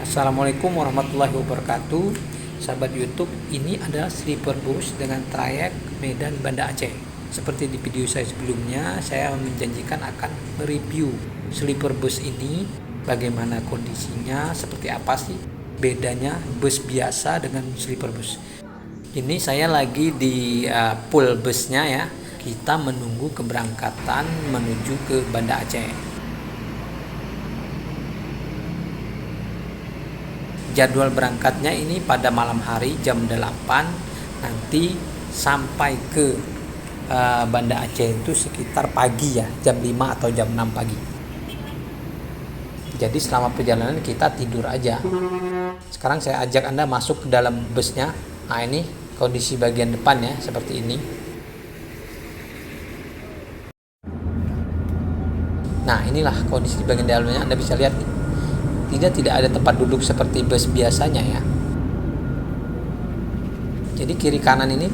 Assalamualaikum warahmatullahi wabarakatuh. Sahabat YouTube, ini adalah sleeper bus dengan trayek Medan Banda Aceh. Seperti di video saya sebelumnya, saya menjanjikan akan mereview sleeper bus ini, bagaimana kondisinya, seperti apa sih bedanya bus biasa dengan sleeper bus. Ini saya lagi di pool busnya ya. Kita menunggu keberangkatan menuju ke Banda Aceh. Jadwal berangkatnya ini pada malam hari jam 8, nanti sampai ke Banda Aceh itu sekitar pagi ya, jam 5 atau jam 6 pagi. Jadi selama perjalanan kita tidur aja. Sekarang saya ajak Anda masuk ke dalam busnya. Nah, ini kondisi bagian depan ya, seperti ini. Nah, inilah kondisi di bagian dalamnya, Anda bisa lihat nih. Tidak ada tempat duduk seperti bus biasanya ya. Jadi kiri kanan ini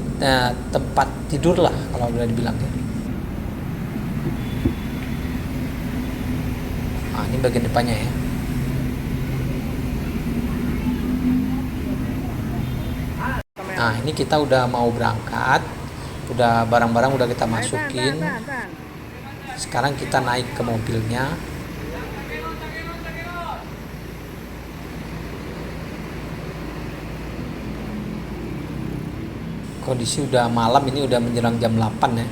tempat tidur lah kalau boleh dibilang ya. Nah, ini bagian depannya ya. Nah, ini kita udah mau berangkat, udah barang-barang udah kita masukin. Sekarang kita naik ke mobilnya. Kondisi udah malam, ini udah menjelang jam 8 ya.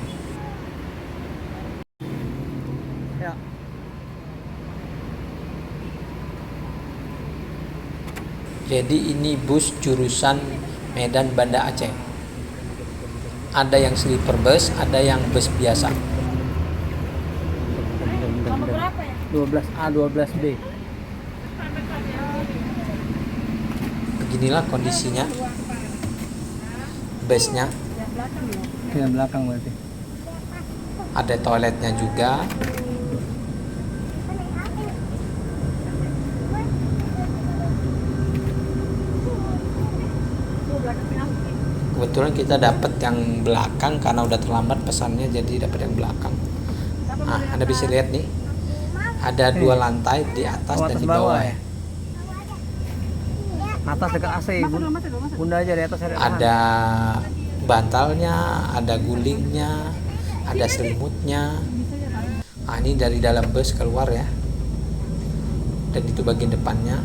Jadi ini bus jurusan Medan Banda Aceh. Ada yang sleeper bus, ada yang bus biasa. Nomor berapa ya? 12A 12B. Beginilah kondisinya busnya. Yang belakang berarti. Ada toiletnya juga. Kebetulan kita dapat yang belakang karena udah terlambat pesannya, jadi dapat yang belakang. Nah, Anda bisa lihat nih, ada 2 lantai di atas dan di bawah ya. Atas dekat AC, Bunda aja di atas Ada bantalnya, ada gulingnya, ada selimutnya. Nah, ini dari dalam bus keluar ya. Dan itu bagian depannya.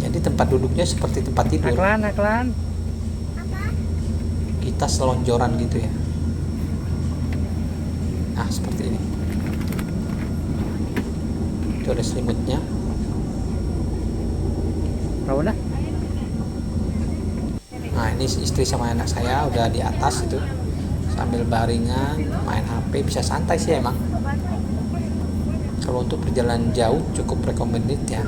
Jadi tempat duduknya seperti tempat tidur. Aklan. Kita selonjoran gitu ya. Nah, seperti ini. Itu ada selimutnya. Tahu dah. Nah, ini istri sama anak saya udah di atas itu, sambil baringan main HP, bisa santai sih emang. Kalau untuk perjalanan jauh cukup recommended ya.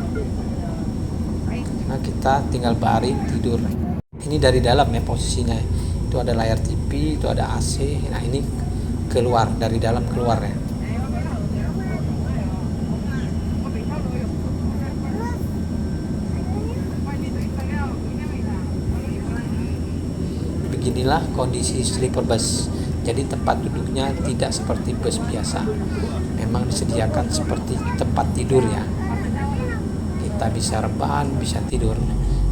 Nah, kita tinggal baring tidur. Ini dari dalam ya posisinya. Itu ada layar TV, itu ada AC. Nah, ini keluar dari dalam keluar ya. Beginilah kondisi sleeper bus. Jadi tempat duduknya tidak seperti bus biasa. Memang disediakan seperti tempat tidur ya. Kita bisa rebahan, bisa tidur.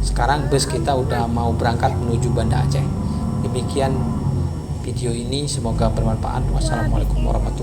Sekarang bus kita udah mau berangkat menuju Banda Aceh. Demikian video ini, semoga bermanfaat. Wassalamualaikum warahmatullahi wabarakatuh.